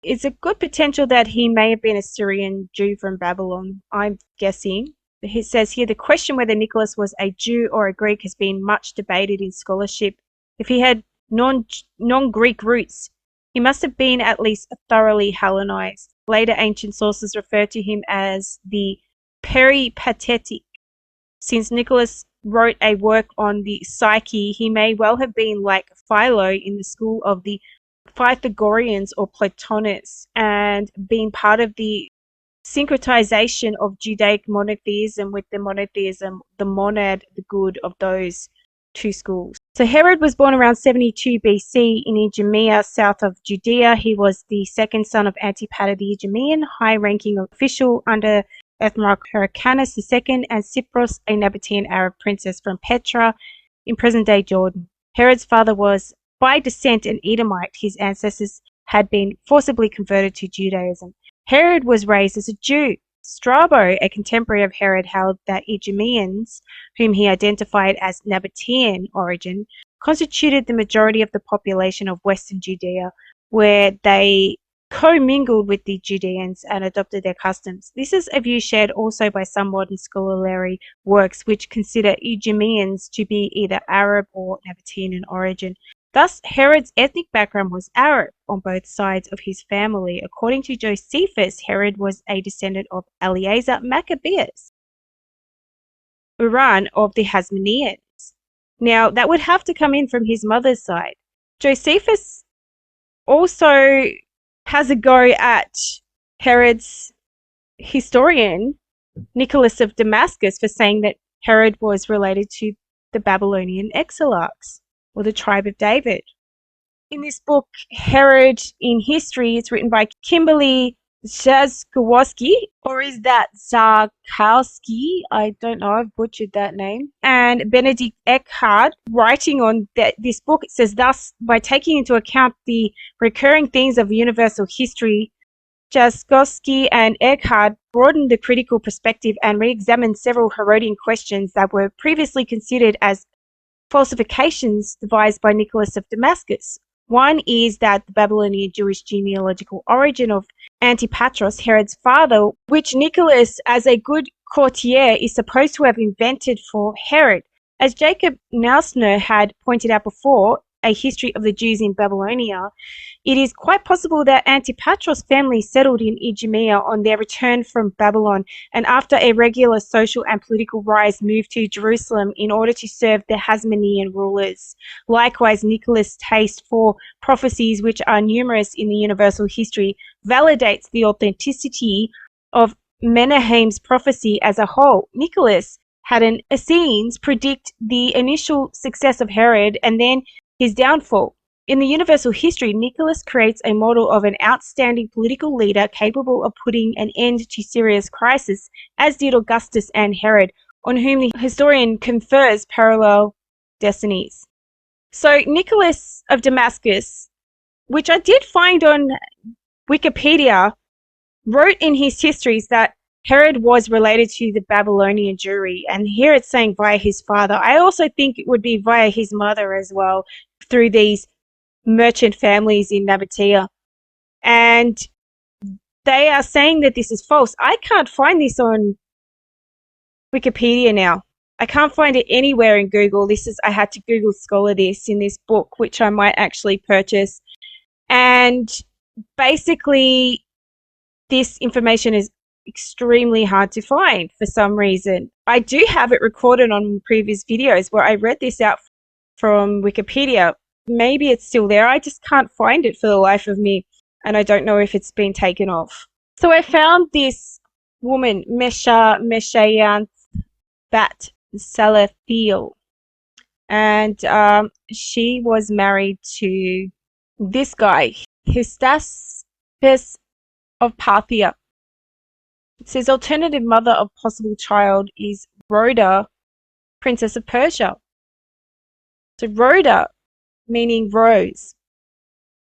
it's a good potential that he may have been a Syrian Jew from Babylon, I'm guessing. He says here, the question whether Nicholas was a Jew or a Greek has been much debated in scholarship. If he had non-Greek roots, he must have been at least thoroughly Hellenized. Later ancient sources refer to him as the peripatetic. Since Nicholas wrote a work on the psyche, he may well have been like Philo in the school of the Pythagoreans or Platonists, and been part of the syncretization of Judaic monotheism with the monotheism, the monad, the good of those two schools. So Herod was born around 72 BC in Idumea, south of Judea. He was the second son of Antipater the Idumean, high-ranking official under Ethnarch Hyrcanus II, and Cypros, a Nabatean Arab princess from Petra in present-day Jordan. Herod's father was by descent an Edomite. His ancestors had been forcibly converted to Judaism. Herod was raised as a Jew. Strabo, a contemporary of Herod, held that Idumeans, whom he identified as Nabatean origin, constituted the majority of the population of western Judea, where they commingled with the Judeans and adopted their customs. This is a view shared also by some modern scholarly works which consider Idumeans to be either Arab or Nabatean in origin. Thus, Herod's ethnic background was Arab on both sides of his family. According to Josephus, Herod was a descendant of Eleazar Maccabeus, Uran of the Hasmoneans. Now, that would have to come in from his mother's side. Josephus also has a go at Herod's historian, Nicholas of Damascus, for saying that Herod was related to the Babylonian Exilachs, or the tribe of David. In this book, Herod in History, it's written by Kimberly Zazkowski, or is that Zarkowski? I don't know, I've butchered that name. And Benedict Eckhart, writing on this book, it says, thus, by taking into account the recurring themes of universal history, Jaskowski and Eckhart broadened the critical perspective and re-examined several Herodian questions that were previously considered as falsifications devised by Nicholas of Damascus. One is that the Babylonian Jewish genealogical origin of Antipatros, Herod's father, which Nicholas, as a good courtier, is supposed to have invented for Herod. As Jacob Nausner had pointed out before, A History of the Jews in Babylonia, it is quite possible that Antipatros' family settled in Idumea on their return from Babylon, and after a regular social and political rise moved to Jerusalem in order to serve the Hasmonean rulers. Likewise, Nicholas' taste for prophecies, which are numerous in the universal history, validates the authenticity of Menaheim's prophecy as a whole. Nicholas had an Essenes predict the initial success of Herod and then his downfall. In the universal history, Nicholas creates a model of an outstanding political leader capable of putting an end to serious crisis, as did Augustus and Herod. on whom the historian confers parallel destinies. So Nicholas of Damascus, which I did find on Wikipedia, wrote in his histories that Herod was related to the Babylonian Jewry, and here it's saying via his father. I also think it would be via his mother as well, through these merchant families in Nabatea. And they are saying that this is false. I can't find this on Wikipedia now. I can't find it anywhere in Google. I had to Google Scholar this in this book, which I might actually purchase. And basically, this information is extremely hard to find for some reason. I do have it recorded on previous videos where I read this out from Wikipedia. Maybe it's still there. I just can't find it for the life of me, and I don't know if it's been taken off. So I found this woman, Meshayanth Bat Salathiel, and she was married to this guy, Hystaspes of Parthia. It says alternative mother of possible child is Rhoda, Princess of Persia. So Rhoda, meaning rose.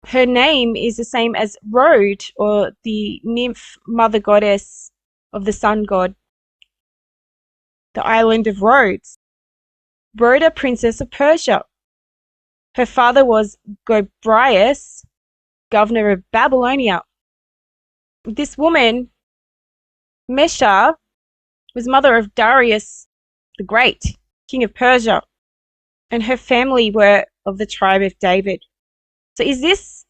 Her name is the same as Rhode, or the nymph mother goddess of the sun god, the island of Rhodes. Rhoda, Princess of Persia. Her father was Gobryas, governor of Babylonia. This woman, Mesha, was mother of Darius the Great, king of Persia, and her family were of the tribe of David. So is this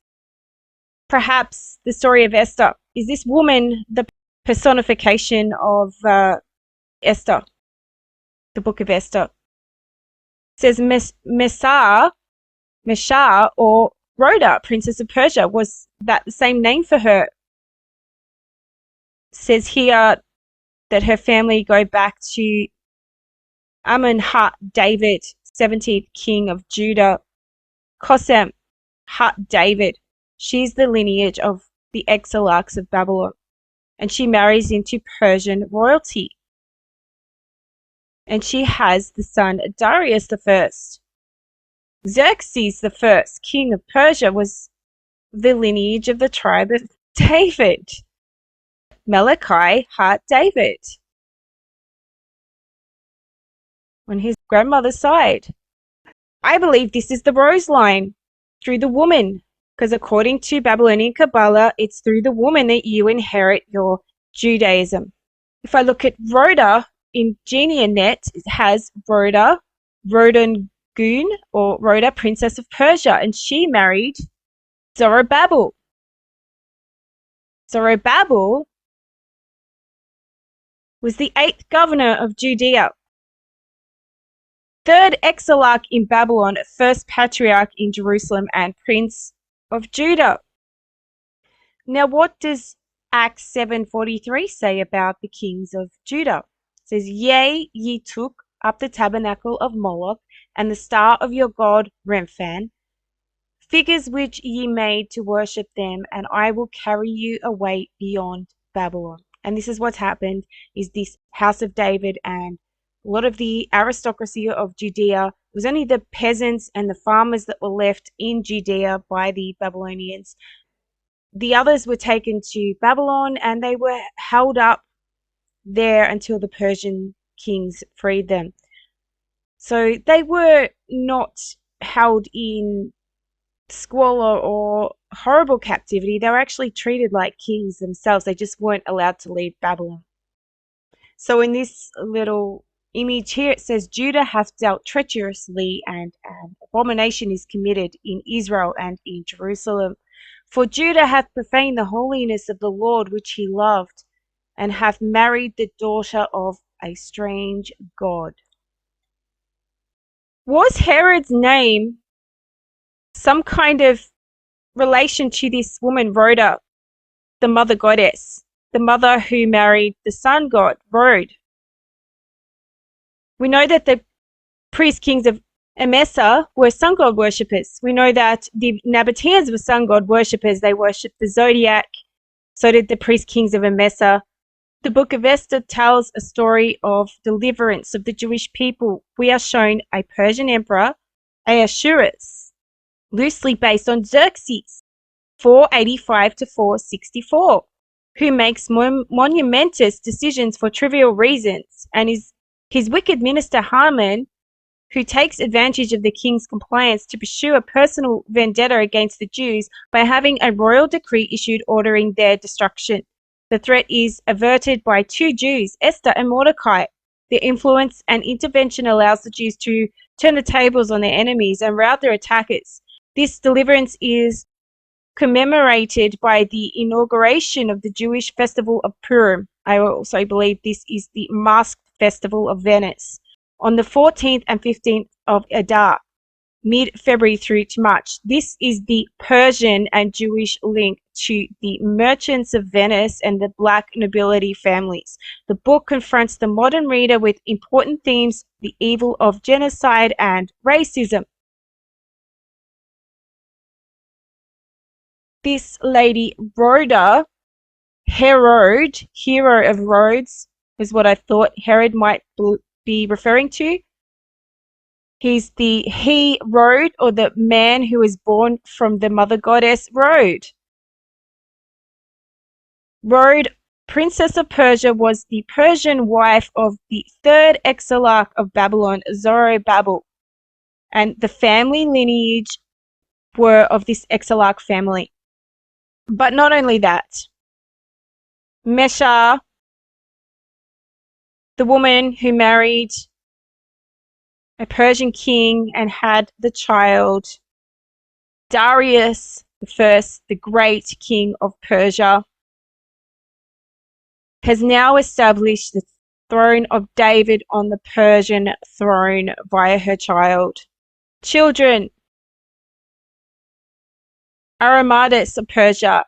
perhaps the story of Esther? Is this woman the personification of Esther, the book of Esther? It says Mesha, or Rhoda, Princess of Persia, was that the same name for her? It says here that her family go back to Amun-Hut David, 17th king of Judah, Kosem Hut David. She's the lineage of the Exilachs of Babylon, and she marries into Persian royalty. And she has the son Darius I. Xerxes I, king of Persia, was the lineage of the tribe of David. Malachi Hut David, on his grandmother's side. I believe this is the rose line through the woman, because according to Babylonian Kabbalah, it's through the woman that you inherit your Judaism. If I look at Rhoda in GeneaNet, it has Rhoda, Rhodangun, or Rhoda, Princess of Persia, and she married Zorobabel. Zorobabel was the 8th governor of Judea, 3rd exilach in Babylon, 1st patriarch in Jerusalem, and prince of Judah. Now, what does Acts 7:43 say about the kings of Judah? It says, "Yea, ye took up the tabernacle of Moloch and the star of your god Remphan, figures which ye made to worship them, and I will carry you away beyond Babylon." And this is what's happened, is this house of David and a lot of the aristocracy of Judea. It was only the peasants and the farmers that were left in Judea by the Babylonians. The others were taken to Babylon, and they were held up there until the Persian kings freed them. So they were not held in squalor or horrible captivity. They were actually treated like kings themselves. They just weren't allowed to leave Babylon. So in this little image here, it says, "Judah hath dealt treacherously, and an abomination is committed in Israel and in Jerusalem. For Judah hath profaned the holiness of the Lord which he loved, and hath married the daughter of a strange god." Was Herod's name some kind of relation to this woman, Rhoda, the mother goddess, the mother who married the sun god, Rhode? We know that the priest kings of Emesa were sun god worshippers. We know that the Nabateans were sun god worshippers. They worshipped the zodiac. So did the priest kings of Emesa. The book of Esther tells a story of deliverance of the Jewish people. We are shown a Persian emperor, Ahasuerus, loosely based on Xerxes, 485 to 464, who makes monumentous decisions for trivial reasons, and his wicked minister Haman, who takes advantage of the king's compliance to pursue a personal vendetta against the Jews by having a royal decree issued ordering their destruction. The threat is averted by two Jews, Esther and Mordecai. Their influence and intervention allows the Jews to turn the tables on their enemies and rout their attackers. This deliverance is commemorated by the inauguration of the Jewish festival of Purim. I also believe this is the masked festival of Venice, on the 14th and 15th of Adar, mid-February through to March. This is the Persian and Jewish link to the merchants of Venice and the black nobility families. The book confronts the modern reader with important themes, the evil of genocide and racism. This lady, Rhoda, Herod, hero of Rhodes, is what I thought Herod might be referring to. He's the Rhode, or the man who was born from the mother goddess Rhode. Rhode, princess of Persia, was the Persian wife of the third Exilach of Babylon, Zorobabel, and the family lineage were of this Exilach family. But not only that, Mesha, the woman who married a Persian king and had the child, Darius the First, the great king of Persia, has now established the throne of David on the Persian throne via her child. Children: Aramades of Persia,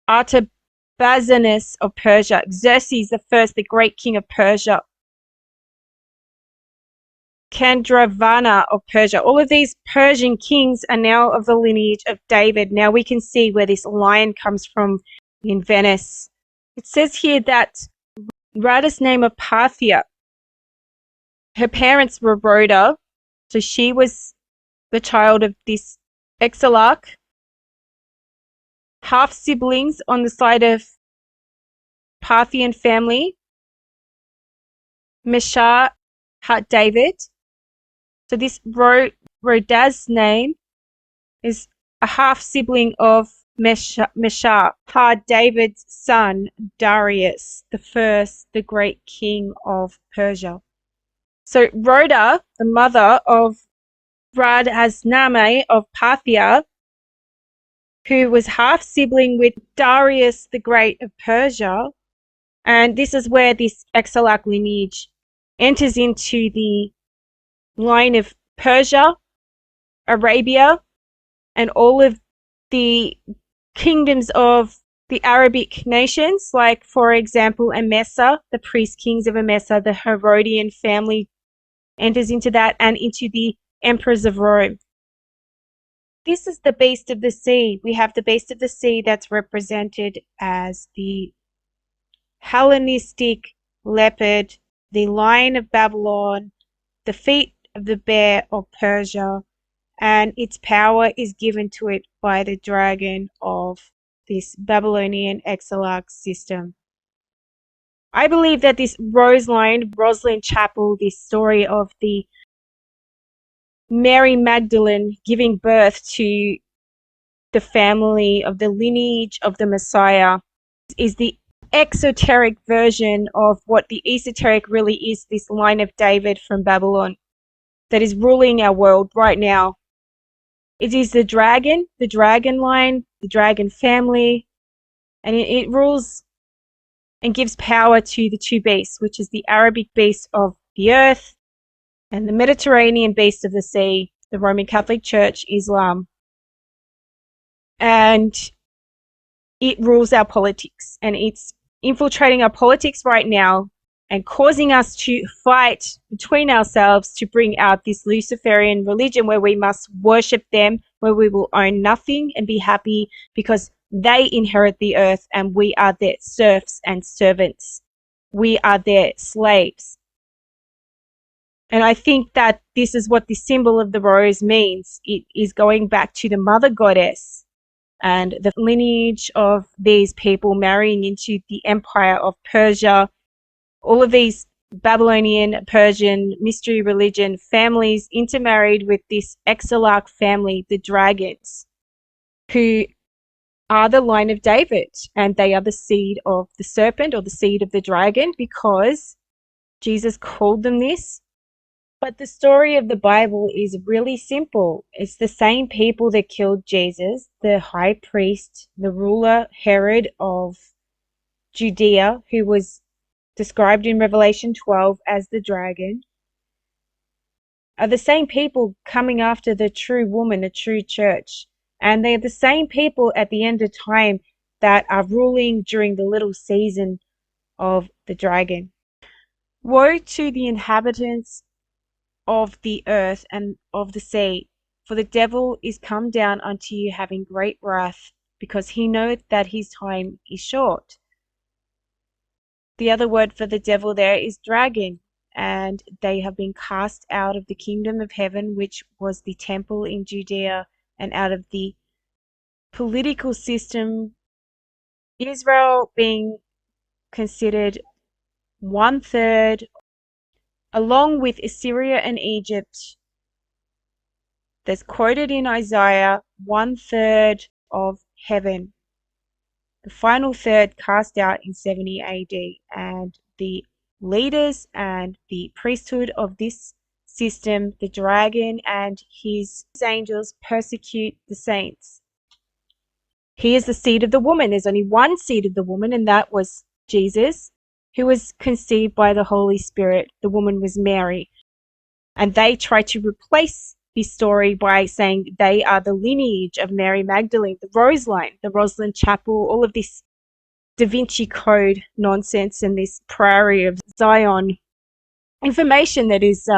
Artabazanes of Persia, Xerxes the First, the great king of Persia, Candravana of Persia. All of these Persian kings are now of the lineage of David. Now we can see where this line comes from in Venice. It says here that Rhoda's name of Parthia, her parents were Rhoda, so she was the child of this Exilach, half siblings on the side of Parthian family, Mesha had David. So this Rhoda's name is a half sibling of Mesha, had David's son Darius the First, the great king of Persia. So Rhoda, the mother of Radhazname of Parthia, who was half sibling with Darius the Great of Persia, and this is where this Exilach lineage enters into the line of Persia, Arabia, and all of the kingdoms of the Arabic nations, like, for example, Emesa, the priest kings of Emesa, the Herodian family enters into that, and into the emperors of Rome. This is the beast of the sea. We have the beast of the sea that's represented as the Hellenistic leopard, the lion of Babylon, the feet of the bear of Persia, and its power is given to it by the dragon of this Babylonian Exilach system. I believe that this Rosalind Chapel, this story of the Mary Magdalene giving birth to the family of the lineage of the Messiah, is the exoteric version of what the esoteric really is, this line of David from Babylon that is ruling our world right now. It is the dragon line, the dragon family, and it rules and gives power to the two beasts, which is the Arabic beast of the earth and the Mediterranean beast of the sea, the Roman Catholic Church, Islam. And it rules our politics, and it's infiltrating our politics right now and causing us to fight between ourselves to bring out this Luciferian religion where we must worship them, where we will own nothing and be happy because they inherit the earth and we are their serfs and servants. we are their slaves. And I think that this is what the symbol of the rose means. It is going back to the mother goddess and the lineage of these people marrying into the empire of Persia. All of these Babylonian, Persian, mystery religion families intermarried with this Exilach family, the dragons, who are the line of David, and they are the seed of the serpent or the seed of the dragon because Jesus called them this. But the story of the Bible is really simple. It's the same people that killed Jesus, the high priest, the ruler Herod of Judea, who was described in Revelation 12 as the dragon, are the same people coming after the true woman, the true church. And they're the same people at the end of time that are ruling during the little season of the dragon. Woe to the inhabitants of the earth and of the sea, for the devil is come down unto you having great wrath, because he knoweth that his time is short. The other word for the devil there is dragon, and they have been cast out of the kingdom of heaven, which was the temple in Judea, and out of the political system, Israel being considered one third, along with Assyria and Egypt, that's quoted in Isaiah, one third of heaven. The final third cast out in 70 AD, and the leaders and the priesthood of this system, the dragon and his angels, persecute the saints. He is the seed of the woman. There's only one seed of the woman, and that was Jesus, who was conceived by the Holy Spirit. The woman was Mary. And they try to replace this story by saying they are the lineage of Mary Magdalene, the Rose Line, the Rosalind Chapel, all of this Da Vinci Code nonsense and this Priory of Zion information that is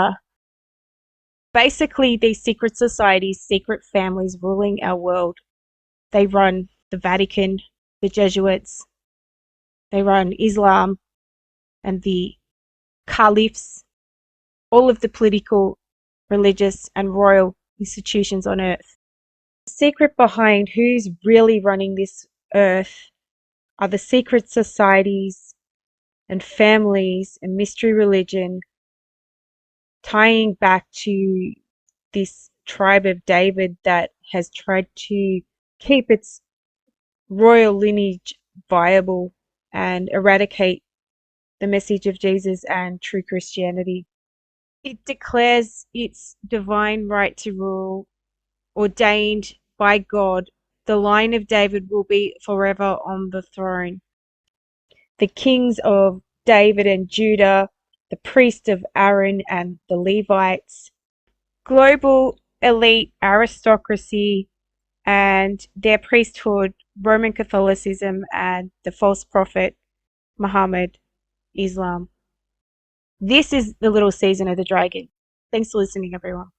basically these secret societies, secret families ruling our world. They run the Vatican, the Jesuits, they run Islam and the caliphs, all of the political, religious, and royal institutions on earth. The secret behind who's really running this earth are the secret societies and families and mystery religion, tying back to this tribe of David that has tried to keep its royal lineage viable and eradicate the message of Jesus and true Christianity. It declares its divine right to rule, ordained by God. The line of David will be forever on the throne. The kings of David and Judah, the priest of Aaron and the Levites, global elite aristocracy and their priesthood, Roman Catholicism, and the false prophet Muhammad, Islam. This is the little season of the dragon. Thanks for listening, everyone.